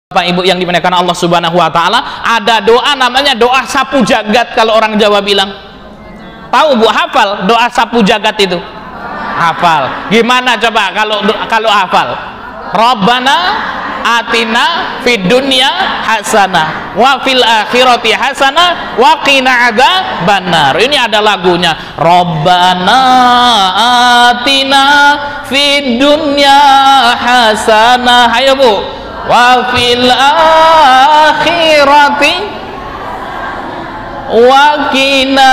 Bapak Ibu yang dimuliakan Allah Subhanahu wa taala, ada doa namanya doa sapu jagat. Kalau orang Jawa bilang, tahu Bu, hafal doa sapu jagat itu? Hafal. Gimana coba kalau hafal? Rabbana atina fid dunya hasanah wa fil akhirati hasanah wa qina adzabannar. Ini ada lagunya. Rabbana atina fid dunya hasanah. Ayo Bu. Wa fil akhirati wa qina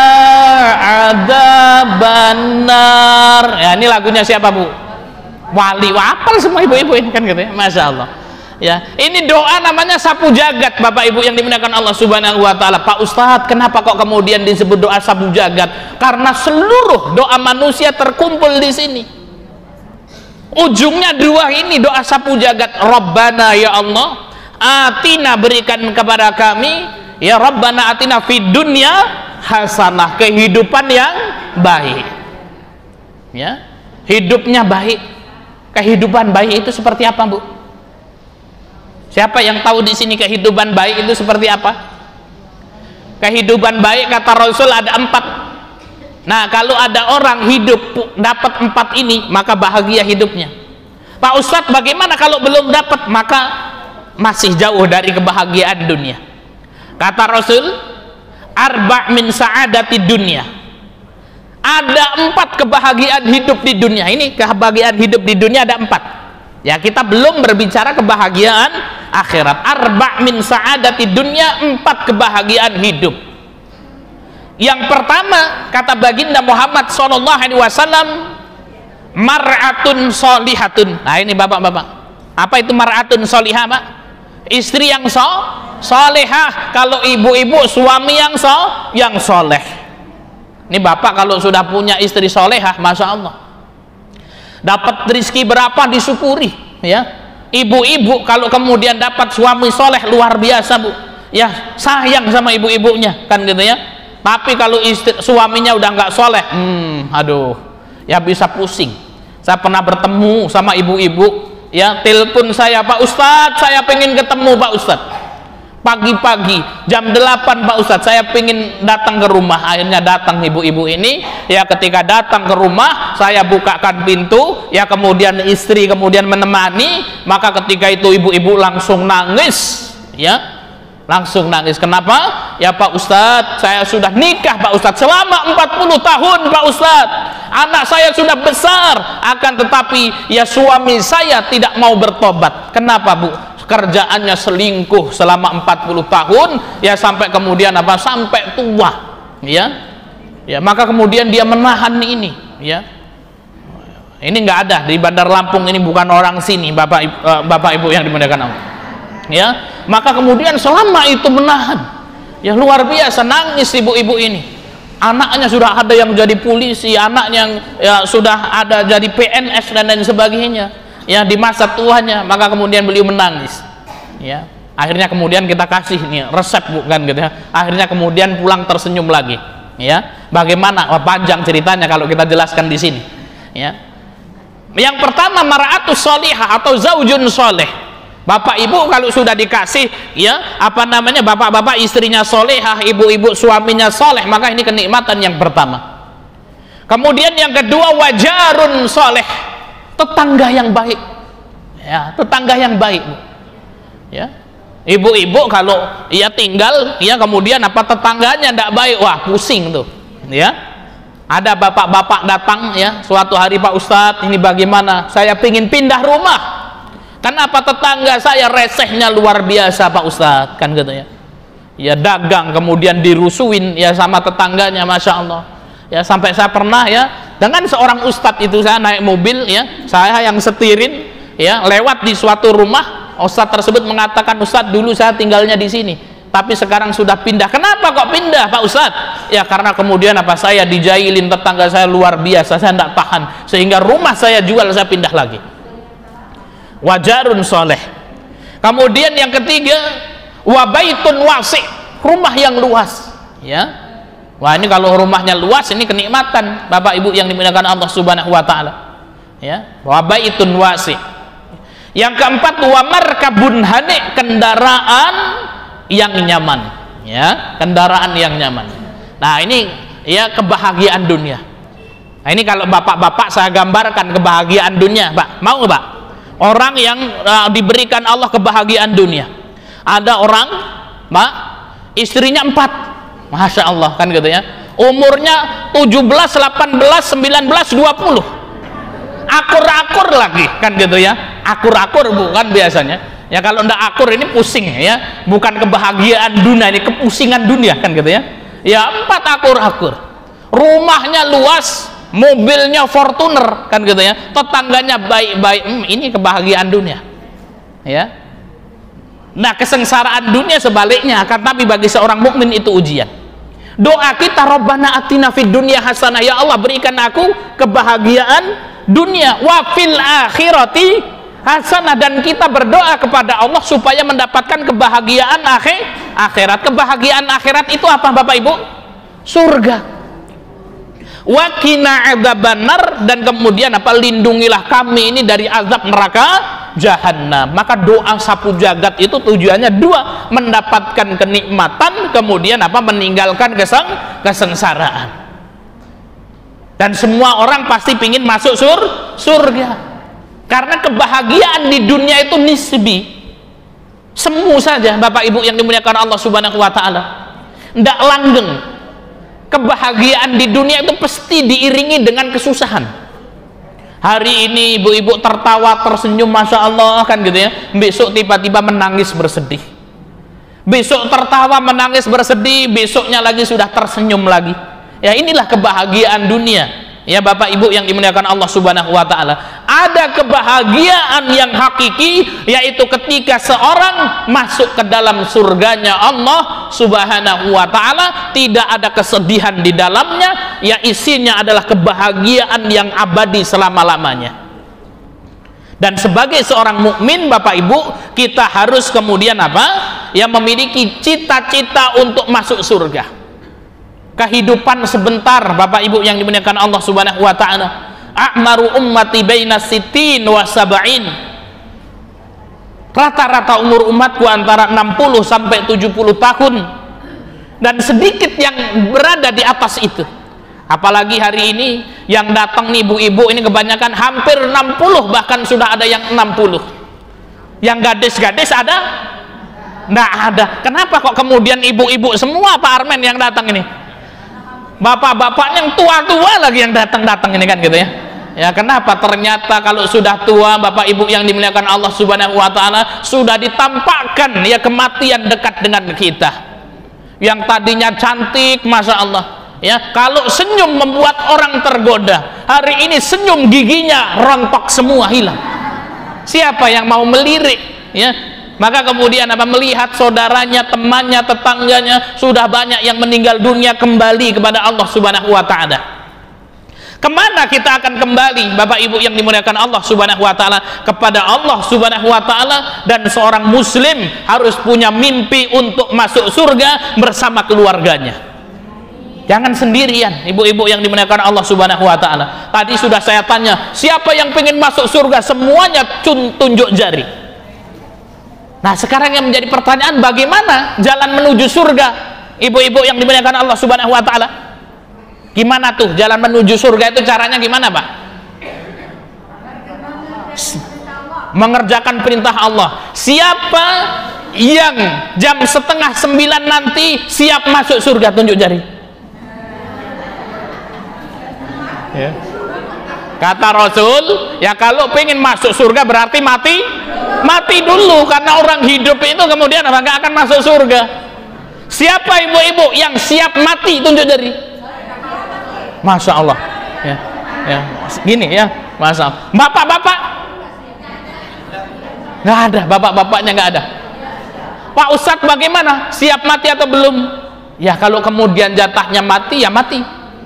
adzabannar. Ya, ini lagunya siapa Bu? Wali. Hafal semua ibu-ibu ini kan gitu ya. Masya Allah. Ya, ini doa namanya sapu jagat, Bapak Ibu yang dimuliakan Allah Subhanahu wa taala. Pak Ustadz, kenapa kok kemudian disebut doa sapu jagat? Karena seluruh doa manusia terkumpul di sini. Ujungnya dua ini, doa sapu jagat. Rabbana, ya Allah, atina, berikan kepada kami, ya Rabbana atina fid dunya hasanah, kehidupan yang baik. Ya, hidupnya baik. Kehidupan baik itu seperti apa, Bu? Siapa yang tahu di sini kehidupan baik itu seperti apa? Kehidupan baik kata Rasul ada 4. Nah, kalau ada orang hidup dapat 4 ini, maka bahagia hidupnya. Pak Ustadz, bagaimana kalau belum dapat? Maka masih jauh dari kebahagiaan dunia. Kata Rasul, arba' min sa'adati dunia. Ada 4 kebahagiaan hidup di dunia. Ini kebahagiaan hidup di dunia ada 4. Ya, kita belum berbicara kebahagiaan akhirat. Arba' min sa'adati dunia, 4 kebahagiaan hidup. Yang pertama, kata baginda Muhammad SAW, mar'atun solihatun. Nah, ini bapak-bapak, apa itu mar'atun solihah, Pak? Istri yang solehah. Kalau ibu-ibu, suami yang soleh. Ini bapak kalau sudah punya istri solehah, Masya Allah, dapat rezeki berapa disyukuri. Ya, ibu-ibu kalau kemudian dapat suami soleh, luar biasa, Bu. Ya, sayang sama ibu-ibunya kan gitu ya. Tapi kalau suaminya udah nggak soleh, aduh, ya bisa pusing. Saya pernah bertemu sama ibu-ibu, ya, telepon saya, Pak Ustadz, saya pengen ketemu Pak Ustadz. Pagi-pagi jam 8, Pak Ustadz, saya pengen datang ke rumah. Akhirnya datang ibu-ibu ini. Ya, ketika datang ke rumah, saya bukakan pintu. Ya, kemudian istri kemudian menemani. Maka ketika itu ibu-ibu langsung nangis. Ya, langsung nangis. Kenapa? Ya Pak Ustadz, saya sudah nikah Pak Ustadz selama 40 tahun Pak Ustadz. Anak saya sudah besar, akan tetapi ya suami saya tidak mau bertobat. Kenapa, Bu? Kerjaannya selingkuh selama 40 tahun, ya sampai kemudian apa? Sampai tua. Ya. Ya, maka kemudian dia menahan ini, ya. Ini nggak ada di Bandar Lampung, ini bukan orang sini, Bapak Ibu yang dimuliakan Allah. Ya, maka kemudian selama itu menahan, ya luar biasa, nangis ibu-ibu ini. Anaknya sudah ada yang jadi polisi, anaknya yang ya sudah ada jadi PNS dan lain sebagainya, ya di masa tuanya. Maka kemudian beliau menangis. Ya, akhirnya kemudian kita kasih nih resep, bukan gitu ya. Akhirnya kemudian pulang tersenyum lagi. Ya, bagaimana? Oh, panjang ceritanya kalau kita jelaskan di sini. Ya, yang pertama mar'atus solihah atau zaujun soleh. Bapak Ibu kalau sudah dikasih, ya apa namanya, bapak-bapak istrinya solehah, ibu-ibu suaminya soleh, maka ini kenikmatan yang pertama. Kemudian yang kedua, wajarun soleh, tetangga yang baik. Ya, tetangga yang baik, Bu. Ya, ibu-ibu kalau ia tinggal, ya kemudian apa tetangganya tidak baik, wah pusing tuh. Ya, ada bapak-bapak datang, ya suatu hari, Pak Ustadz, ini bagaimana? Saya pingin pindah rumah. Kenapa? Tetangga saya resehnya luar biasa, Pak Ustadz, kan gitu ya. Ya dagang kemudian dirusuin ya sama tetangganya, Masya Allah. Ya sampai saya pernah ya dengan seorang ustadz itu, saya naik mobil, ya saya yang setirin, ya lewat di suatu rumah. Ustadz tersebut mengatakan, Ustadz dulu saya tinggalnya di sini, tapi sekarang sudah pindah. Kenapa kok pindah, Pak Ustadz? Ya karena kemudian apa, saya dijailin tetangga saya luar biasa, saya tidak tahan, sehingga rumah saya jual, saya pindah lagi. Wajarun soleh. Kemudian yang ketiga, wabaitun wasi, rumah yang luas. Ya, wah ini kalau rumahnya luas, ini kenikmatan Bapak Ibu yang dimuliakan Allah Subhanahu wa taala. Ya, wabaitun wasi. Yang keempat, wa markabun hani, kendaraan yang nyaman, ya, kendaraan yang nyaman. Nah, ini ya kebahagiaan dunia. Nah, ini kalau bapak-bapak saya gambarkan kebahagiaan dunia, Pak. Mau nggak, Pak? Orang yang diberikan Allah kebahagiaan dunia. Ada orang, Pak, istrinya 4. Masya Allah, kan gitu ya. Umurnya 17, 18, 19, 20. Akur-akur lagi, kan gitu ya. Akur-akur bukan biasanya. Ya kalau ndak akur ini pusing ya. Bukan kebahagiaan dunia, ini kepusingan dunia, kan gitu ya. Ya 4 akur-akur. Rumahnya luas, mobilnya Fortuner, kan gitu ya. Tetangganya baik-baik. Ini kebahagiaan dunia. Ya. Nah, kesengsaraan dunia sebaliknya, akan tapi bagi seorang mukmin itu ujian. Doa kita, Rabbana atina fid dunya hasanah, ya Allah berikan aku kebahagiaan dunia, wa fil akhirati hasanah, dan kita berdoa kepada Allah supaya mendapatkan kebahagiaan akhirat. Kebahagiaan akhirat itu apa, Bapak Ibu? Surga. Wa qina adzabannar, dan kemudian apa? Lindungilah kami ini dari azab neraka Jahannam. Maka doa sapu jagat itu tujuannya 2, mendapatkan kenikmatan, kemudian apa? Meninggalkan kesengsaraan. Dan semua orang pasti ingin masuk surga, karena kebahagiaan di dunia itu nisbi, semu saja, Bapak Ibu yang dimuliakan Allah Subhanahu wa Ta'ala, ndak langgeng. Kebahagiaan di dunia itu pasti diiringi dengan kesusahan. Hari ini ibu-ibu tertawa tersenyum, Masya Allah, kan gitu ya. Besok tiba-tiba menangis bersedih. Besok tertawa menangis bersedih, besoknya lagi sudah tersenyum lagi. Ya, inilah kebahagiaan dunia. Ya Bapak Ibu yang dimuliakan Allah Subhanahu wa Ta'ala. Ada kebahagiaan yang hakiki, yaitu ketika seorang masuk ke dalam surganya Allah Subhanahu wa Ta'ala, tidak ada kesedihan di dalamnya, ya isinya adalah kebahagiaan yang abadi selama-lamanya. Dan sebagai seorang mukmin, Bapak Ibu, kita harus kemudian apa? Ya, memiliki cita-cita untuk masuk surga. Kehidupan sebentar, Bapak Ibu yang dimuliakan Allah Subhanahu wa Ta'ala. A'maru ummati baina sittin wa sab'in. Rata-rata umur umatku antara 60 sampai 70 tahun, dan sedikit yang berada di atas itu. Apalagi hari ini yang datang nih ibu-ibu ini kebanyakan hampir 60, bahkan sudah ada yang 60. Yang gadis-gadis ada? Nggak ada. Kenapa kok kemudian ibu-ibu semua, Pak Armen, yang datang ini? Bapak-bapak yang tua-tua lagi yang datang-datang ini, kan gitu ya. Ya, kenapa? Ternyata kalau sudah tua, Bapak Ibu yang dimuliakan Allah Subhanahu wa Ta'ala, sudah ditampakkan ya kematian dekat dengan kita. Yang tadinya cantik, Masya Allah, ya, kalau senyum membuat orang tergoda, hari ini senyum giginya rontok semua, hilang. Siapa yang mau melirik, ya? Maka kemudian apa? Melihat saudaranya, temannya, tetangganya sudah banyak yang meninggal dunia, kembali kepada Allah Subhanahu wa Ta'ala. Kemana kita akan kembali, Bapak Ibu yang dimuliakan Allah Subhanahu wa Ta'ala? Kepada Allah Subhanahu wa Ta'ala. Dan seorang muslim harus punya mimpi untuk masuk surga bersama keluarganya. Jangan sendirian, ibu-ibu yang dimuliakan Allah Subhanahu wa Ta'ala. Tadi sudah saya tanya, siapa yang pengen masuk surga? Semuanya tunjuk jari. Nah, sekarang yang menjadi pertanyaan, bagaimana jalan menuju surga? Ibu-ibu yang dimuliakan Allah Subhanahu wa Ta'ala, gimana tuh jalan menuju surga itu? Caranya gimana, Pak? Mengerjakan perintah Allah. Siapa yang jam 8:30 nanti siap masuk surga? Tunjuk jari. Ya. Kata Rasul, ya kalau pengen masuk surga berarti mati dulu, karena orang hidup itu kemudian nggak akan masuk surga. Siapa ibu-ibu yang siap mati? Tunjuk jari. Masya Allah, ya, ya, gini ya, Masya Allah. Bapak-bapak nggak ada, bapak-bapaknya nggak ada. Pak Ustadz bagaimana? Siap mati atau belum? Ya kalau kemudian jatahnya mati, ya mati.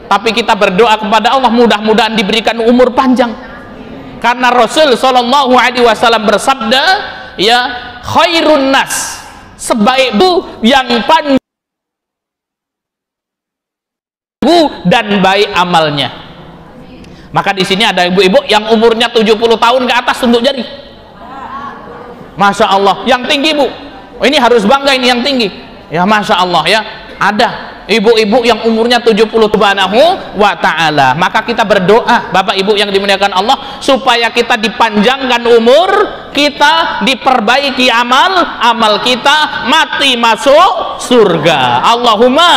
Tapi kita berdoa kepada Allah, mudah-mudahan diberikan umur panjang. Karena Rasul Shallallahu Alaihi Wasallam bersabda, ya, khairun nas, sebaik itu yang panjang dan baik amalnya. Maka di sini ada ibu-ibu yang umurnya 70 tahun ke atas, tunjuk jari. Masya Allah, yang tinggi Bu, oh, ini harus bangga, ini yang tinggi ya. Masya Allah ya, ada ibu-ibu yang umurnya 70 subhanahu wa ta'ala. Maka kita berdoa Bapak Ibu yang dimuliakan Allah, supaya kita dipanjangkan umur kita, diperbaiki amal kita, mati masuk surga. Allahumma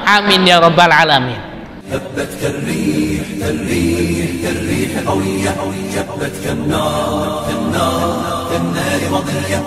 amin ya rabbal alamin. هبت كالريح كالريح كالريح قوية، جبت كالنار كالنار كالنار وضية.